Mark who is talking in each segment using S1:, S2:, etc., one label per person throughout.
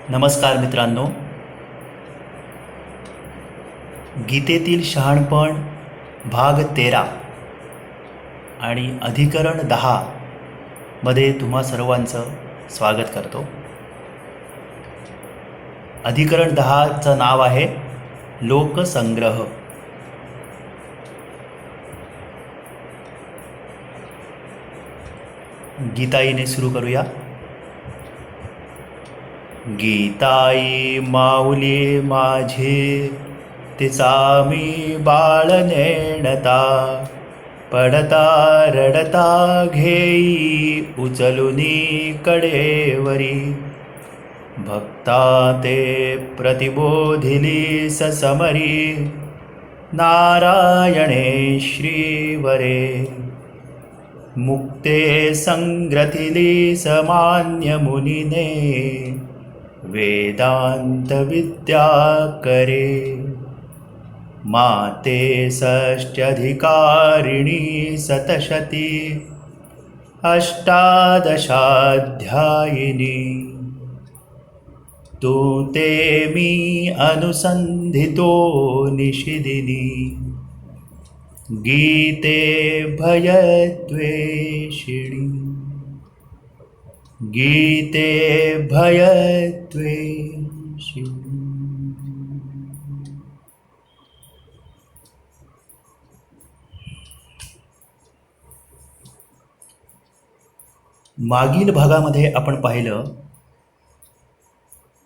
S1: नमस्कार मित्रांनो. गीतेतील शहाणपण भाग 13 आणि अधिकरण 10 मध्ये तुम्हा सर्वांचं स्वागत करतो. अधिकरण 10चं नाव आहे लोकसंग्रह. गीताईने सुरू करूया. गीताई माऊली माझी तिचा मी बाळ नेणता, पडता रडता घेई उचलुनी कडेवरी. भक्ता ते प्रतिबोधिली ससमरी, नारायणे श्रीवरे. मुक्ते संग्रथिली समान्य मुनीने, वेदांत विद्या करे. माते षष्ट्यधिकारिणी सतशती, अष्टादशाध्यायिनी. तू ते मी अनुसंधितो निशिदिनी, गीते भयद्वेषिणी. गीते भयद्वेषिणी. मागील भागामध्ये आपण पाहिलं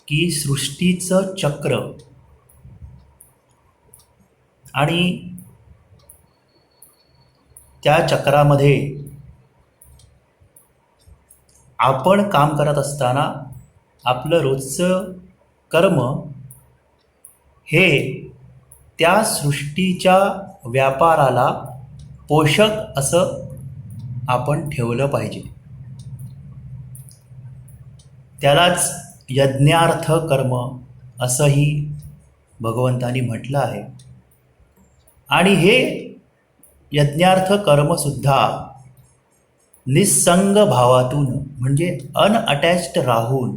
S1: की सृष्टीचं चक्र आणि त्या चक्रामध्ये आपण काम करत असताना आपलं रोजचं कर्म हे त्या सृष्टीच्या व्यापाराला पोषक असं आपण ठेवलं पाहिजे. त्यालाच यज्ञार्थ कर्म असंही भगवंतांनी म्हटलं आहे. आणि हे यज्ञार्थ कर्मसुद्धा निस्संग भावातून म्हणजे अनअटॅच्ड राहून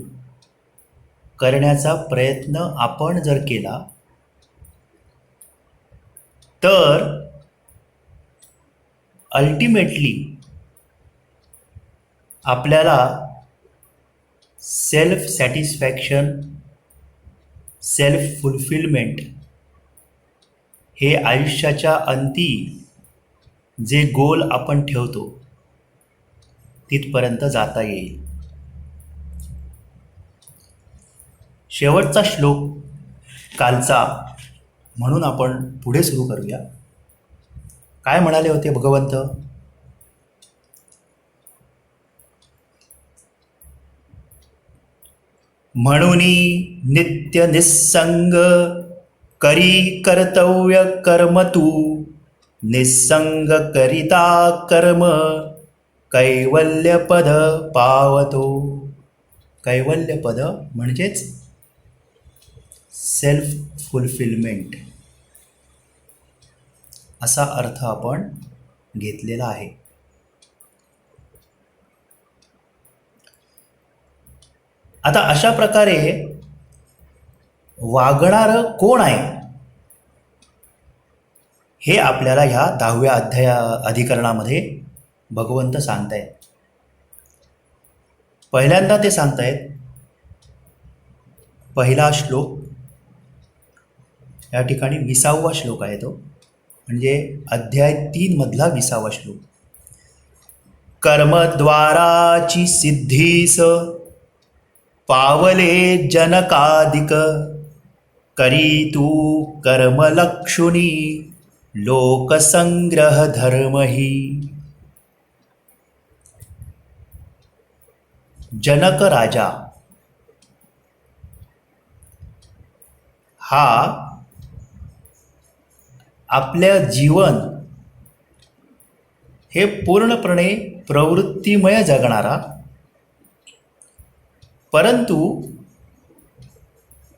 S1: करण्याचा प्रयत्न आपण जर केला तर अल्टिमेटली आपल्याला सेल्फ सॅटिस्फॅक्शन, सेल्फ फुलफिलमेंट हे आयुष्याच्या अंती जे गोल आपण ठेवतो तिथपर्यंत जाता येईल. शेवटचा श्लोक कालचा म्हणून आपण पुढे सुरू करूया. काय म्हणाले होते भगवंत? म्हणूनी नित्य निस्संग करी कर्तव्य कर्म तू, निस्संग करिता कर्म कैवल्यपद पावतो. कैवल्यपद म्हणजेच सेल्फ फुलफिलमेंट असा अर्थ आपण घेतलेला आहे. आता अशा प्रकारे वागणारं कोण आहे हे आपल्याला ह्या 10व्या अधिकरणामध्ये भगवंत सांगतायत. पहिल्यांदा ते सांगतायत, पहिला श्लोक या ठिकाणी 20वा श्लोक आहे तो, म्हणजे अध्याय 3 मधला 20वा श्लोक. कर्मद्वाराची सिद्धीस पावले जनकादिक, करी तू कर्मलक्षुनी लोकसंग्रह धर्मही. जनक राजा हा आपल्या जीवन हे पूर्णपणे प्रवृत्तिमय जगणारा, परंतु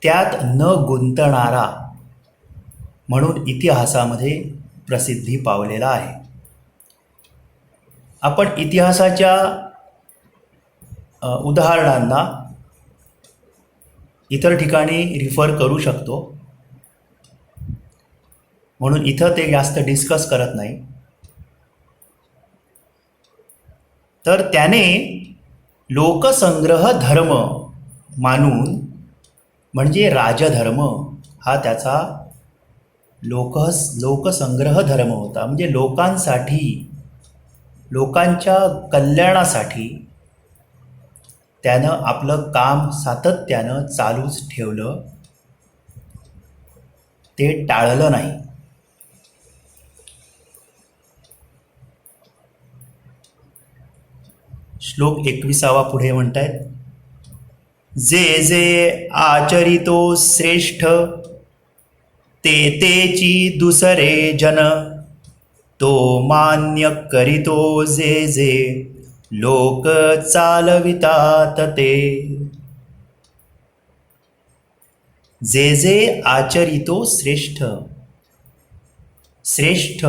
S1: त्यात न गुंतणारा म्हणून इतिहासामध्ये प्रसिद्धी पावलेला आहे. आपण इतिहासाच्या उदाहरणांना इतर ठिकाणी रिफर करू शकतो, म्हणून इथं ते जास्त डिस्कस करत नाही. तर त्याने लोकसंग्रह धर्म मानून, म्हणजे राजधर्म हा त्याचा लोकसंग्रह धर्म होता, म्हणजे लोकांसाठी, लोकांच्या कल्याणासाठी त्यानं आपलं काम सातत्यानं चालूच ठेवलं, ते टाळलं नाही. श्लोक 21 पुढे म्हणतायत, जे जे आचरितो श्रेष्ठ ते तेची दुसरे जन, तो मान्य करीतो जे जे लोक चालवितात ते. जे जे आचरितो श्रेष्ठ, श्रेष्ठ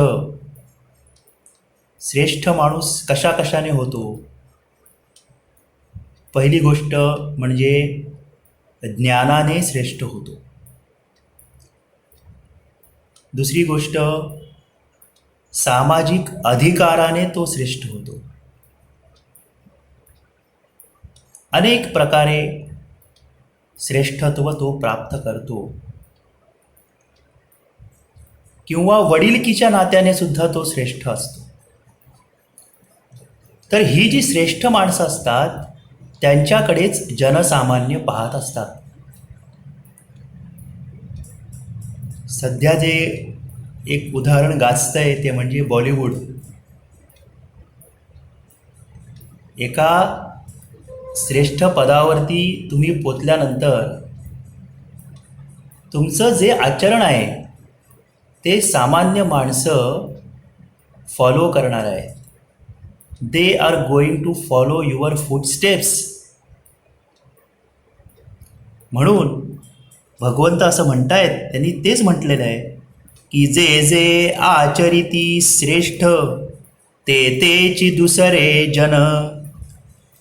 S1: श्रेष्ठ माणूस कशा कशाने होतो? पहिली गोष्ट म्हणजे ज्ञानाने श्रेष्ठ होतो. दुसरी गोष्ट सामाजिक अधिकाराने तो श्रेष्ठ होतो. अनेक प्रकारे श्रेष्ठत्व तो प्राप्त करतो, किंवा वडिलकीच्या नात्याने सुद्धा तो श्रेष्ठ असतो. तर ही जी श्रेष्ठ माणसं असतात त्यांच्याकडेच जनसामान्य पाहत असतात. सध्या जे एक उदाहरण गाजतंय ते म्हणजे बॉलिवूड. एका श्रेष्ठ पदावरती तुम्ही पोचल्यानंतर तुमचं जे आचरण आहे ते सामान्य माणसं फॉलो करणार आहेत. They are going to follow your footsteps. म्हणून भगवंत असं म्हणतायत, त्यांनी तेच म्हटलेलं आहे की जे जे आचरिती श्रेष्ठ ते तेची दुसरे जन,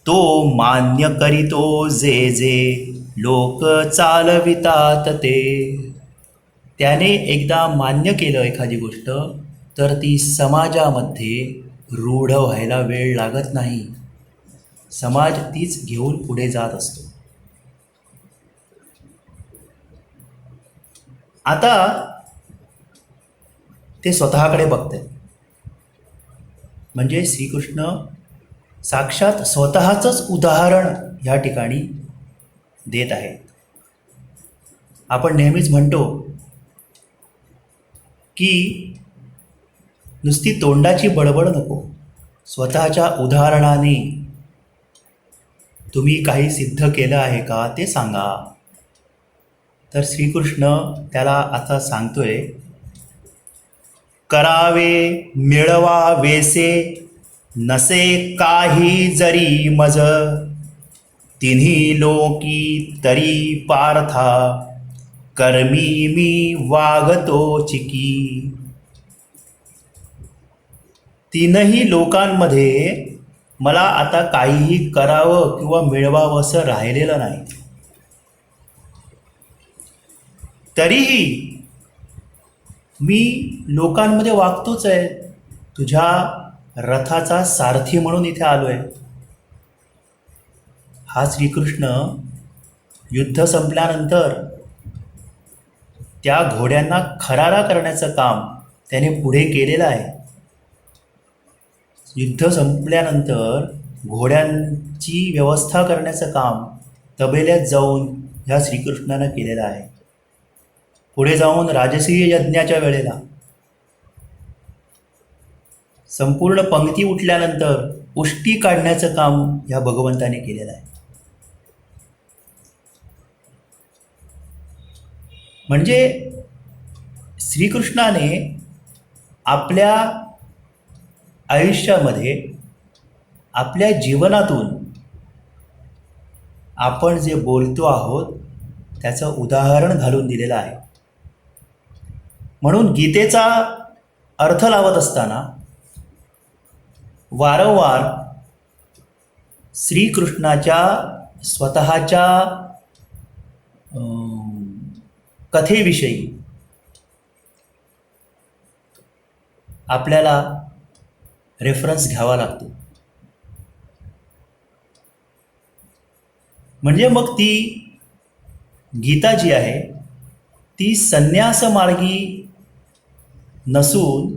S1: तो मान्य करीतो जे जे लोक चालवितात ते. त्याने एकदा मान्य केलं एखादी गोष्ट तर ती समाजामध्ये रूढ व्हायला वेळ लागत नाही. समाज तीच घेऊन पुढे जात असतो. आता ते स्वतःकडे बघतात, म्हणजे श्रीकृष्ण साक्षात स्वतःचंच उदाहरण या ठिकाणी देत आहेत. आपण नेहमीच म्हणतो की नुसती तोंडाची बडबड नको, स्वतःच्या उदाहरणाने तुम्ही काही सिद्ध केलं आहे का ते सांगा. तर श्रीकृष्ण त्याला आता सांगतोय, करावे मिळवावेसे नसे काही जरी मज, तिन्ही लोकी तरी पार्था कर्मी मी वागतो चिकी. तीनही लोकांमध्ये मला आता काहीही करावं किंवा मिळवावं असं राहिलेलं नाही. तरीही मी लोकांमध्ये वागतोच आहे. तुझ्या रथाचा सारथी म्हणून इथे आलो आहे. हा श्रीकृष्ण युद्ध संपल्यानंतर त्या घोड्यांना खरारा करण्याचं काम त्याने पुढे केलेलं आहे. युद्ध संपल्यानंतर घोड्यांची व्यवस्था करण्याचं काम तबेल्यात जाऊन ह्या श्रीकृष्णानं केलेलं आहे. पुढे जाऊन राजसीय यज्ञाच्या वेळेला संपूर्ण पंक्ती उठल्यानंतर उष्टी काढण्याचं काम ह्या भगवंताने केलेलं आहे. म्हणजे श्रीकृष्णाने आपल्या आयुष्यामध्ये, आपल्या जीवनातून आपण जे बोलतो आहोत त्याचं उदाहरण घालून दिलेलं आहे. म्हणून गीतेचा अर्थ लावत असताना वारंवार श्रीकृष्णाच्या स्वतःच्या कथेविषयी आपल्याला रेफरन्स घ्यावा लागतो. म्हणजे मग ती गीता जी आहे ती संन्यास मार्गी नसून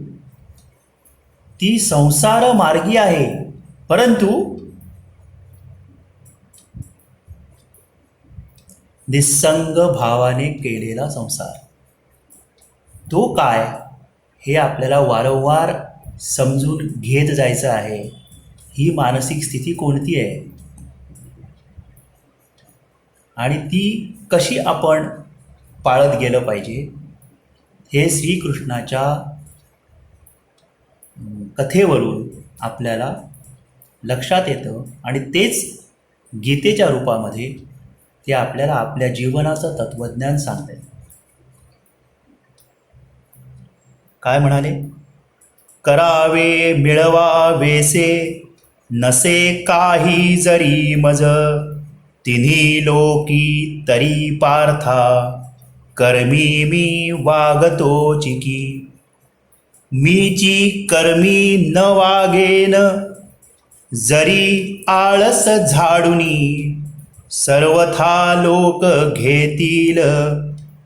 S1: ती संसार मार्गी आहे. परंतु निस्संग भावाने केलेला संसार, तो काय हे आपल्याला वारंवार समजून घेत जायचं आहे. ही मानसिक स्थिती कोणती आहे आणि ती कशी आपण पाळत गेलं पाहिजे हे श्रीकृष्णाच्या कथेवरून आपल्याला लक्षात येतं आणि तेच गीतेच्या रूपामध्ये ते आपल्याला आपल्या जीवनाचं तत्त्वज्ञान सांगते. काय म्हणाले? करावे मिळवावेसे नसे काही जरी मज, तिन्ही लोकी तरी पार्था कर्मी मी वागतो चिकी. मीची कर्मी न वागेन जरी आळस झाडुनी, सर्वथा लोक घेतील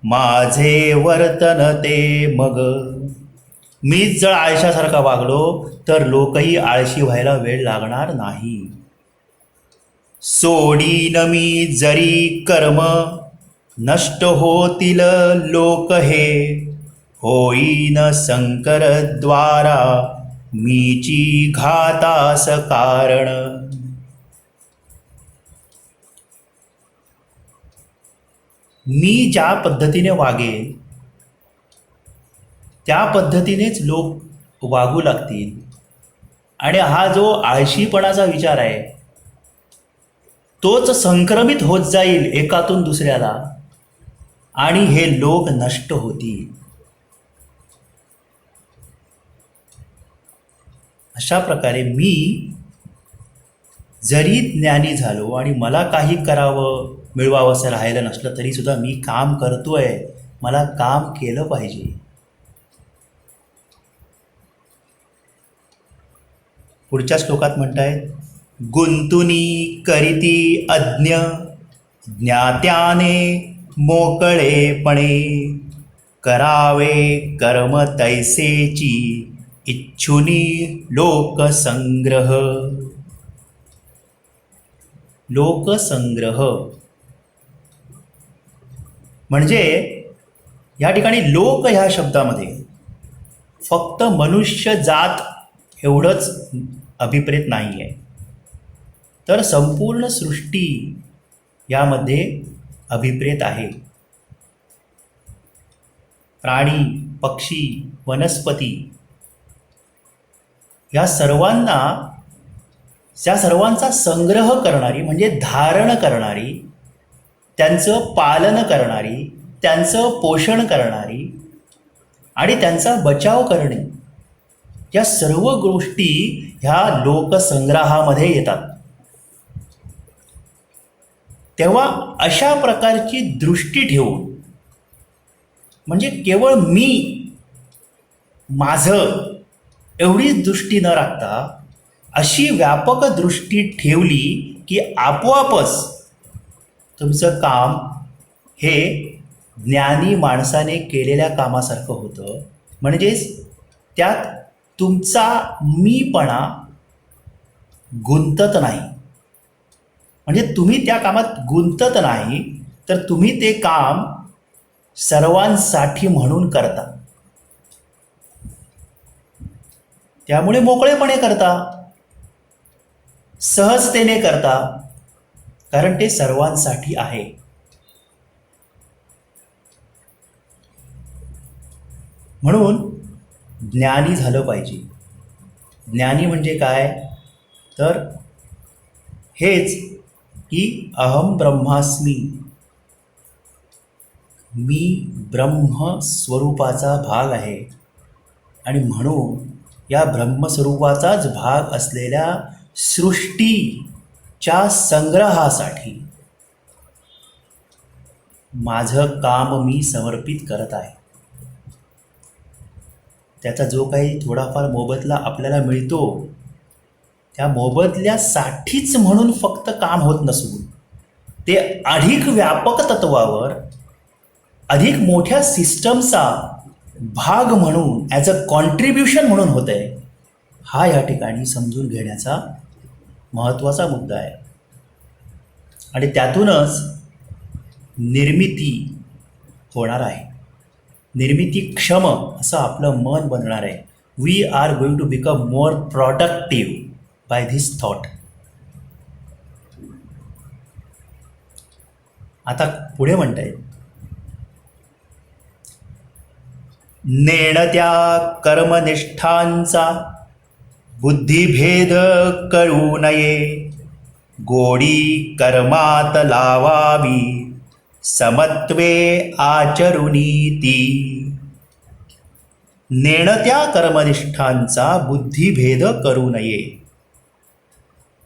S1: माझे वर्तन ते मग. मीच जर आळशासारखा वागलो तर लोकही आळशी व्हायला वेळ लागणार नाही. सोडीन मी जरी कर्म नष्ट होतील लोक हे, होईन शंकर द्वारा मीची घातास कारण. मी ज्या पद्धतीने वागेन त्या पद्धतीनेच लोक वागू लागतील. आणि हा जो आळशीपणाचा विचार आहे तोच संक्रमित होत जाईल एकातून दुसऱ्याला आणि हे लोक नष्ट होतील. अशा प्रकारे मी जरी ज्ञानी झालो आणि मला काही करावं मिळवावं असं राहिलं नसलं तरी सुद्धा मी काम करतोय, मला काम केलं पाहिजे. पुढच्या श्लोकात म्हणतायत, गुंतुनी करीती अज्ञ ज्ञात्याने मोकळेपणे, करावे कर्म तैसेची इच्छुनी लोकसंग्रह. लोकसंग्रह म्हणजे या ठिकाणी लोक ह्या शब्दामध्ये फक्त मनुष्य जात एवढंच अभिप्रेत नाही आहे, तर संपूर्ण सृष्टी यामध्ये अभिप्रेत आहे. प्राणी, पक्षी, वनस्पती या सर्वांचा संग्रह करणारी म्हणजे धारण करणारी, त्यांचं पालन करणारी, त्यांचं पोषण करणारी आणि त्यांचा बचाव करणे, या सर्व गोष्टी ह्या लोकसंग्रहामध्ये येतात. तेव्हा अशा प्रकारची दृष्टी ठेवून, म्हणजे केवळ मी माझं एवढीच दृष्टी न राखता अशी व्यापक दृष्टी ठेवली की आपोआपच तुमचं काम हे ज्ञानी माणसाने केलेल्या कामासारखं होतं. म्हणजेच त्यात तुमचा मीपणा गुंतत नाही. म्हणजे तुम्ही त्या कामात गुंतत नाही, तर तुम्ही ते काम सर्वांसाठी म्हणून करता. त्यामुळे मोकळेपणे करता, सहजतेने करता, कारण ते सर्वांसाठी आहे. म्हणून ज्ञानी झालं पाहिजे. ज्ञानी म्हणजे काय? तर हेच की अहम ब्रह्मास्मी, मी ब्रह्म स्वरूपाचा भाग आहे आणि म्हणून या ब्रह्मस्वरूपाचाच भाग असलेल्या सृष्टीच्या संग्रहासाठी माझं काम मी समर्पित करत आहे. त्याचा जो काही थोडाफार मोबदला आपल्याला मिळतो, त्या मोबदल्यासाठीच म्हणून फक्त काम होत नसून ते अधिक व्यापक तत्वावर, अधिक मोठ्या सिस्टमचा भाग म्हणून, ॲज अ कॉन्ट्रीब्युशन म्हणून होत आहे, हा या ठिकाणी समजून घेण्याचा महत्त्वाचा मुद्दा आहे. आणि त्यातूनच निर्मिती होणार आहे. निर्मितीक्षम असं आपलं मन बनणार आहे. We are going to become more productive by this thought. आता पुढे म्हणता येईल, नेणत्या कर्मनिष्ठांचा बुद्धिभेद करू नये, गोडी कर्मात लावावी, समत्वे आचरुनीती. नेणत्या कर्मनिष्ठांचा बुद्धिभेद करू नये.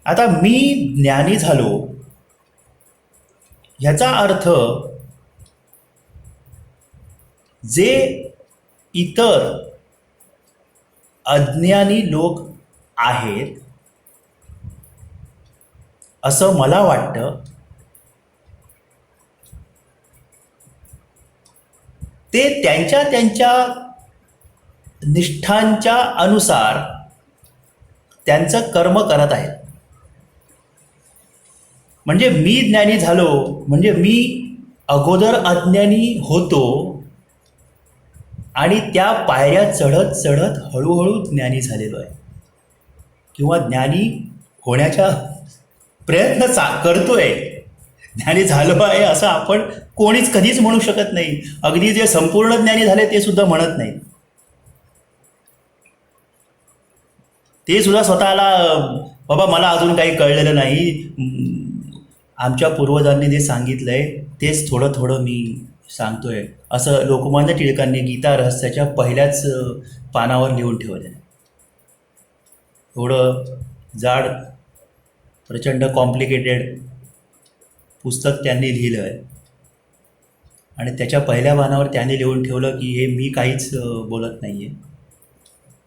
S1: आता मी ज्ञानी झालो ह्याचा अर्थ जे इतर अज्ञानी लोक आहेत असं मला वाटतं, ते त्यांच्या त्यांच्या निष्ठांच्या अनुसार त्यांचं कर्म करत आहेत. म्हणजे मी ज्ञानी झालो म्हणजे मी अगोदर अज्ञानी होतो आणि त्या पायऱ्या चढत चढत हळूहळू ज्ञानी झालेलो आहे, किंवा ज्ञानी होण्याच्या प्रयत्न करतोय. ज्ञानी झालो आहे असं आपण कोणीच कधीच म्हणू शकत नाही. अगदी जे संपूर्ण ज्ञानी झाले ते सुद्धा म्हणत नाहीत. ते सुद्धा स्वतःला, बाबा मला अजून काही कळलेलं नाही, आमच्या पूर्वजांनी जे सांगितलंय तेच थोडं थोडं मी सांगतोय, असं लोकमान्य टिळकांनी गीता रहस्याच्या पहिल्याच पानावर लिहून ठेवलं आहे. एवढं जाड, प्रचंड कॉम्प्लिकेटेड पुस्तक त्यांनी लिहिलं आहे आणि त्याच्या पहिल्या पानावर त्यांनी लिहून ठेवलं की हे मी काहीच बोलत नाही आहे,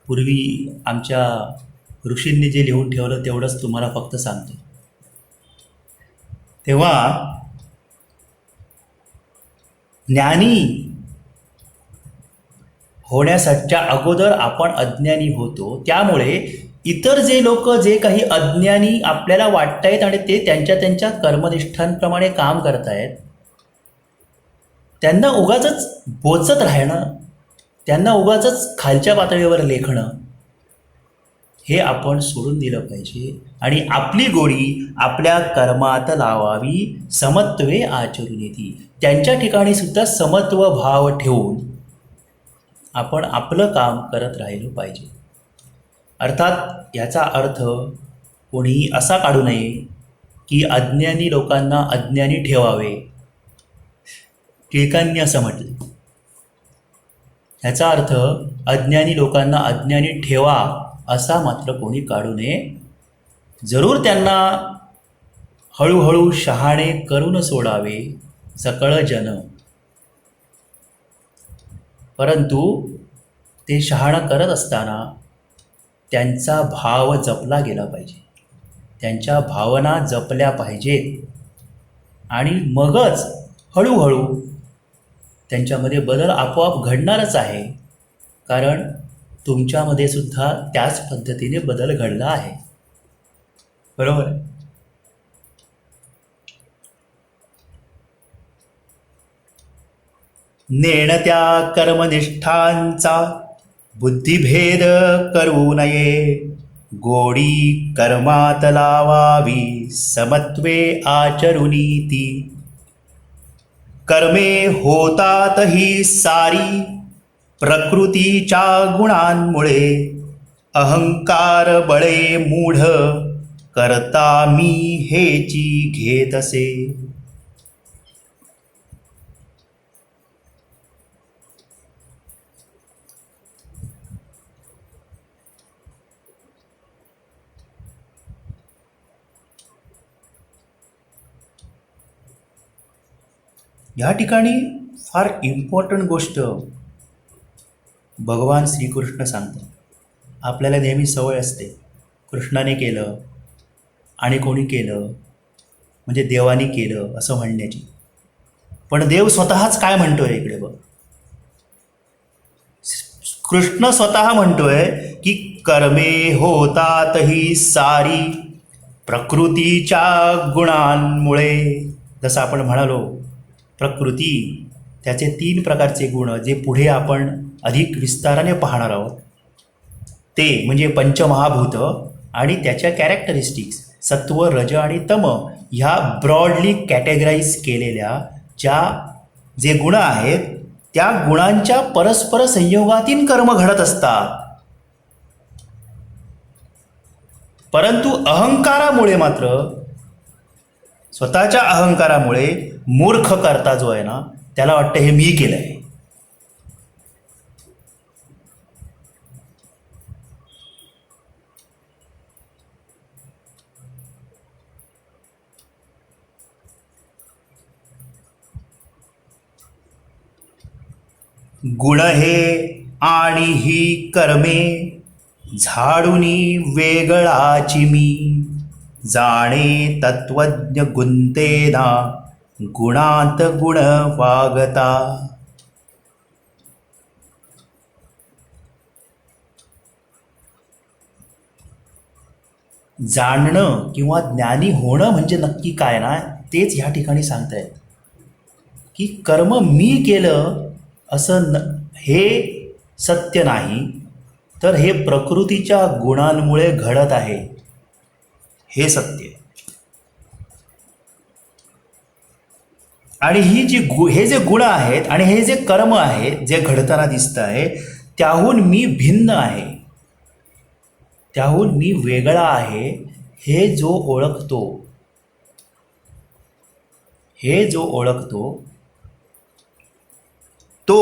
S1: पूर्वी आमच्या ऋषींनी जे लिहून ठेवलं तेवढंच तुम्हाला फक्त सांगतो. तेव्हा ज्ञानी होण्यासाठीच्या अगोदर आपण अज्ञानी होतो. त्यामुळे इतर जे लोक जे काही अज्ञानी आपल्याला वाटतायत आणि ते त्यांच्या त्यांच्या कर्मनिष्ठांप्रमाणे काम करतायत, त्यांना उगाचच बोचत राहणं, त्यांना उगाचच खालच्या पातळीवर लेखणं, हे आपण सोडून दिलं पाहिजे आणि आपली गोडी आपल्या कर्मात लावावी, समत्वे आचरुनीती. त्यांच्या ठिकाणी सुद्धा समत्व भाव ठेवून आपण आपलं काम करत राहिलं पाहिजे. अर्थात याचा अर्थ कोणीही असा काढू नये की अज्ञानी लोकांना अज्ञानी ठेवावे. टिळकांनी असं म्हटलं. ह्याचा अर्थ अज्ञानी लोकांना अज्ञानी ठेवा असा मात्र कोणी काढू नये. जरूर त्यांना हळूहळू शहाणे करून सोडावे सकळ जन, परंतु ते शहाणं करत असताना त्यांचा भाव जपला गेला पाहिजे, त्यांच्या भावना जपल्या पाहिजेत आणि मगच हळूहळू त्यांच्यामध्ये बदल आपोआप घडणारच आहे. कारण तुमच्यामध्ये सुद्धा त्याच पद्धतीने बदल घडला आहे. बरोबर. नेणत्या कर्मनिष्ठांचा बुद्धिभेद करू नये, गोडी कर्मात लावावी, समत्वे आचरुनीती. कर्मे होतात ही सारी प्रकृतीच्या गुणांमुळे, अहंकार बळे मूढ करता मी हेची घेत असे. या ठिकाणी फार इम्पॉर्टंट गोष्ट भगवान श्रीकृष्ण सांगतात. आपल्याला नेहमी सवय असते कृष्णाने केलं आणि कोणी केलं म्हणजे देवाने केलं असं म्हणण्याची. पण देव स्वतःच काय म्हणतोय इकडे बघ. कृष्ण स्वतः म्हणतोय की कर्मे होतात ही सारी प्रकृतीच्या गुणांमुळे. जसं आपण म्हणालो प्रकृती त्याचे 3 प्रकारचे गुण जे पुढे आपण अधिक विस्ताराने पाहणार आहोत. ते म्हणजे पंचमहाभूत आणि त्याच्या कॅरेक्टरिस्टिक्स सत्व रज आणि तम ह्या ब्रॉडली कॅटेगराईज केलेल्या जे गुण आहेत त्या गुणांच्या परस्पर संयोगातील कर्म घडत असतात. परंतु अहंकारामुळे मात्र स्वतःच्या अहंकारामुळे मूर्ख करता जो आहे ना त्याला वाटतं हे मी केलंय. गुण हे आणि ही कर्मे झाडुनी वेगळाची मी जाणे तत्वज्ञ गुंतेना गुणांत गुण वागता. जाणणं किंवा ज्ञानी होणं म्हणजे नक्की काय ना तेच ह्या ठिकाणी सांगतायत की कर्म मी केलं असं हे सत्य नाही, तर हे प्रकृतीच्या गुणांमुळे घडत आहे हे सत्य. आणि हे जे गुण आहेत आणि हे जे कर्म आहे जे घडताना दिसत आहे त्याहून मी भिन्न आहे, त्याहून मी वेगळा आहे हे जो ओळखतो तो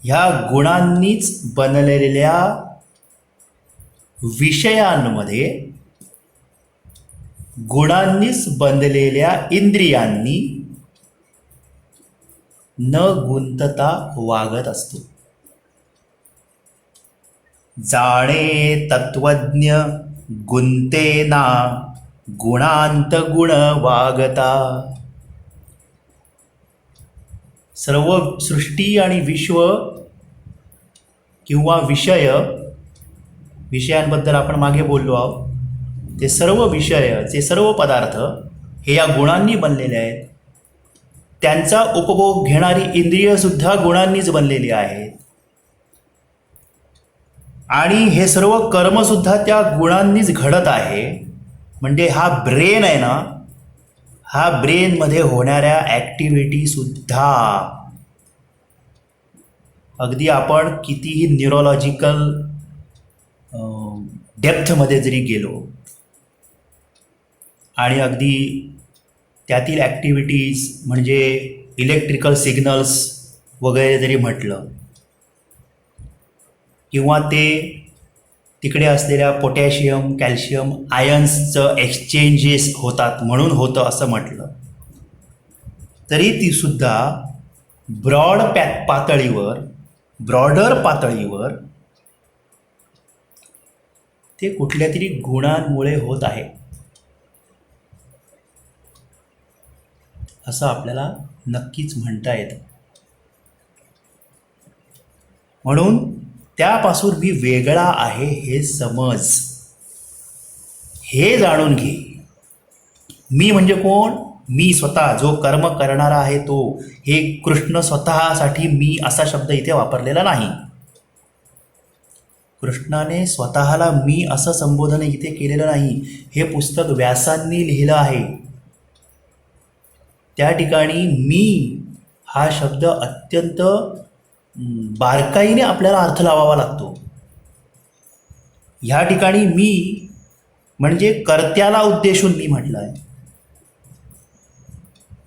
S1: ह्या गुणांनीच बनलेल्या विषयांमध्ये गुणांनीच बनलेल्या इंद्रियांनी न गुंतता वागत असतो. जाणे तत्वज्ञ गुंतेना गुणांत गुण वागता. सर्व सृष्टी आणि विश्व किंवा विषयांबद्दल आपण मागे बोललो आहोत. ते सर्व विषय सर्व पदार्थ हे या गुणांनी बनलेले आहेत. त्यांचा उपभोग घेणारी इंद्रियसुद्धा गुणांनीच बनलेली आहेत आणि हे सर्व कर्मसुद्धा त्या गुणांनीच घडत आहे. म्हणजे हा ब्रेन आहे ना, हा ब्रेनमध्ये होणाऱ्या ॲक्टिव्हिटीसुद्धा अगदी आपण कितीही न्यूरोलॉजिकल डेप्थमध्ये जरी गेलो आणि अगदी त्यातील ॲक्टिव्हिटीज म्हणजे इलेक्ट्रिकल सिग्नल्स वगैरे जरी म्हटलं किंवा ते तिकडे असलेल्या पोटॅशियम कॅल्शियम आयन्सचं एक्सचेंजेस होतात म्हणून होतं असं म्हटलं तरी तीसुद्धा ब्रॉडर पातळीवर ते कुठल्या तरी गुणांमुळे होत आहे असं आपल्याला नक्कीच म्हणता येतं. म्हणून त्यापासून मी वेगळा आहे हे समज, हे जाणून घे. मी म्हणजे कोण? मी स्वतः जो कर्म करणारा आहे तो. हे कृष्ण स्वतःसाठी मी असा शब्द इथे वापरलेला नाही. कृष्णाने स्वतःला मी असं संबोधन इथे केलेलं नाही. हे पुस्तक व्यासांनी लिहिलं आहे. त्या ठिकाणी मी हा शब्द अत्यंत बारकाईने आपल्याला अर्थ लावावा लागतो. ह्या ठिकाणी मी म्हणजे कर्त्याला उद्देशून मी म्हटलं आहे.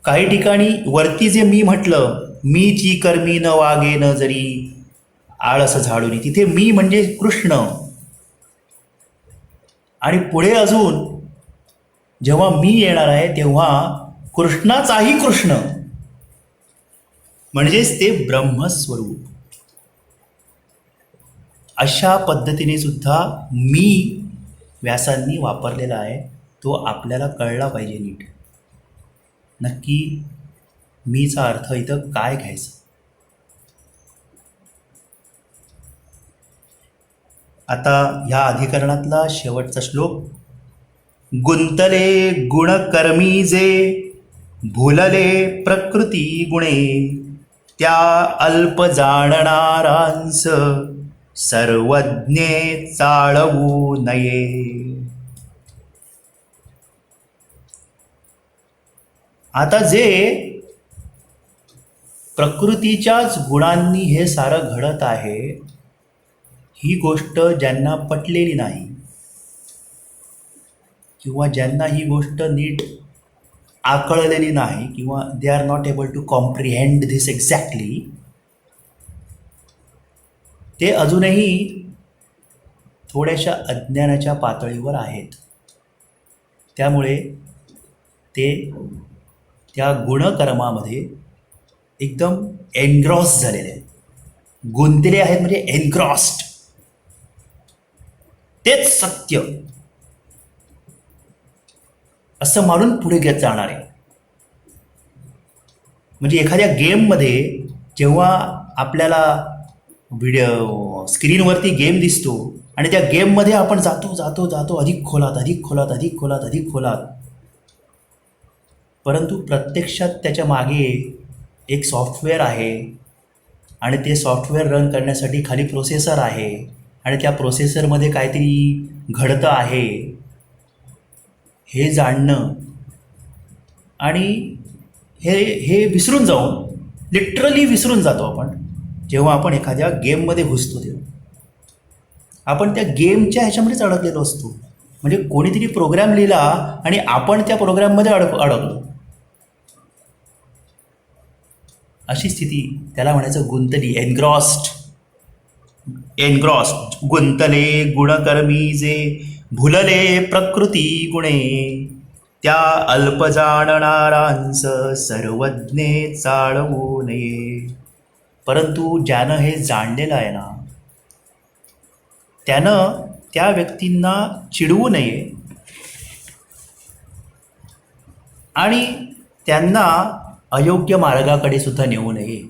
S1: काही ठिकाणी वरती जे मी म्हटलं, मीची कर्मी न वागे न जरी आळस झाडून, तिथे मी म्हणजे कृष्ण. आणि पुढे अजून जेव्हा मी येणार आहे तेव्हा कृष्णाचाही कृष्ण म्हणजेच ते ब्रह्मस्वरूप. अशा पद्धतीने सुद्धा मी व्यासांनी वापरलेला आहे. तो आपल्याला कळला पाहिजे नीट. नक्की मीचा अर्थ इथं काय घ्यायचा. आता ह्या अधिकरणातला शेवटचा श्लोक. गुंतले गुणकर्मी जे भुलले प्रकृती गुणे त्या अल्प जाणणारांस सर्वज्ञे चाळवू नये. आता जे प्रकृतीच्याच गुणांनी हे सारं घडत आहे, ही गोष्ट ज्यांना पटलेली नाही किंवा ज्यांना ही गोष्ट नीट आकळलेली नाही किंवा they are not able to comprehend this exactly, ते अजूनही थोड्याशा अज्ञानाच्या पातळीवर आहेत. त्यामुळे ते त्या गुणकर्मामध्ये एकदम एनग्रॉस झालेले आहेत. गुंतले आहेत म्हणजे एनग्रॉस्ड. तेच सत्य असं मानून पुढे घेत जाणार आहे. म्हणजे एखाद्या गेममध्ये जेव्हा आपल्याला स्क्रीनवरती गेम दिसतो आणि त्या गेममध्ये आपण जातो जातो जातो अधिक खोलात अधिक खोलात अधिक खोलात अधिक खोलात, परंतु प्रत्यक्षात त्याच्या मागे एक सॉफ्टवेअर आहे आणि ते सॉफ्टवेअर रन करण्यासाठी खाली प्रोसेसर आहे आणि त्या प्रोसेसरमध्ये काहीतरी घडतं आहे हे जाणणं आणि हे हे विसरून जाऊन, लिटरली विसरून जातो आपण जेव्हा आपण एखाद्या गेममध्ये घुसतो. तेव्हा आपण त्या गेमच्या ह्याच्यामध्येच अडकलेलो असतो. म्हणजे कोणीतरी प्रोग्राम लिहिला आणि आपण त्या प्रोग्राममध्ये अडकलो. अशी स्थिती, त्याला म्हणायचं गुंतली, एनग्रॉस्ड. एनग्रॉस्ड. गुंतले गुणकर्मी जे भुलले प्रकृती गुणे त्या अल्प जाणणारांस सर्वज्ञे चाळवू नये. परंतु ज्यानं हे जाणलेलं आहे ना, त्यानं त्या व्यक्तींना चिडवू नये आणि त्यांना अयोग्य मार्गाकडे सुद्धा नेऊ नये.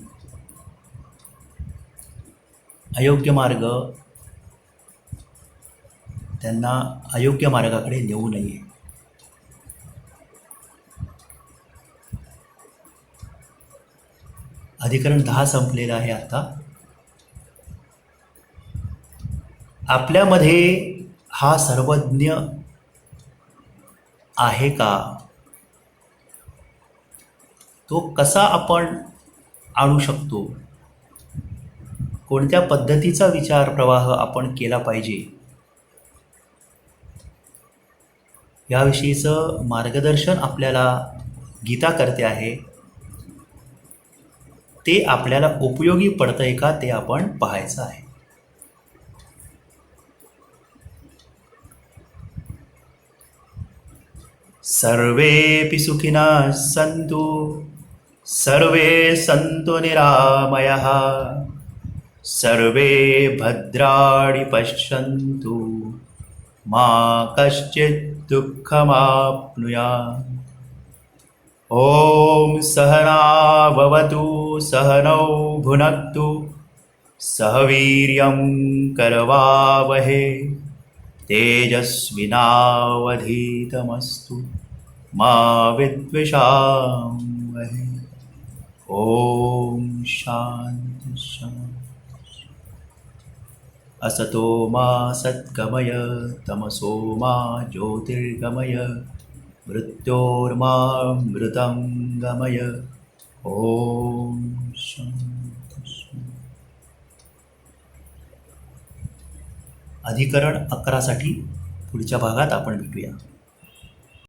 S1: अयोग्य मार्ग, त्यांना अयोग्य मार्गाकडे नेऊ नये. अधिकरण 10 संपलेलं आहे. आता आपल्यामध्ये हा सर्वज्ञ आहे का, तो कसा आपण आणू शकतो, कोणत्या पद्धतीचा विचार प्रवाह आपण केला पाहिजे, याविषयीचं मार्गदर्शन आपल्याला गीता करते आहे. ते आपल्याला उपयोगी पडतंय का ते आपण पाहायचं आहे. सर्वेपि सुखिनः सन्तु सर्वे सन्तु निरामयाः सर्वे भद्राणि पश्यन्तु मा कश्चित् दुःखमाप्नुयात्. ॐ सहनाववतु सहनौ भुनक्तु सह वीर्यं करवावहे तेजस्विनावधीतमस्तु मा विद्विषावहे. ॐ शान्ति शान्ति. असतो मा सद्गमय तमसो मा ज्योतिर्गमय मृत्योर्मामृतं गमय. ॐ शान्ति शान्ति. अधिकरण 11 साठी पुढच्या भागात आपण भेटूया.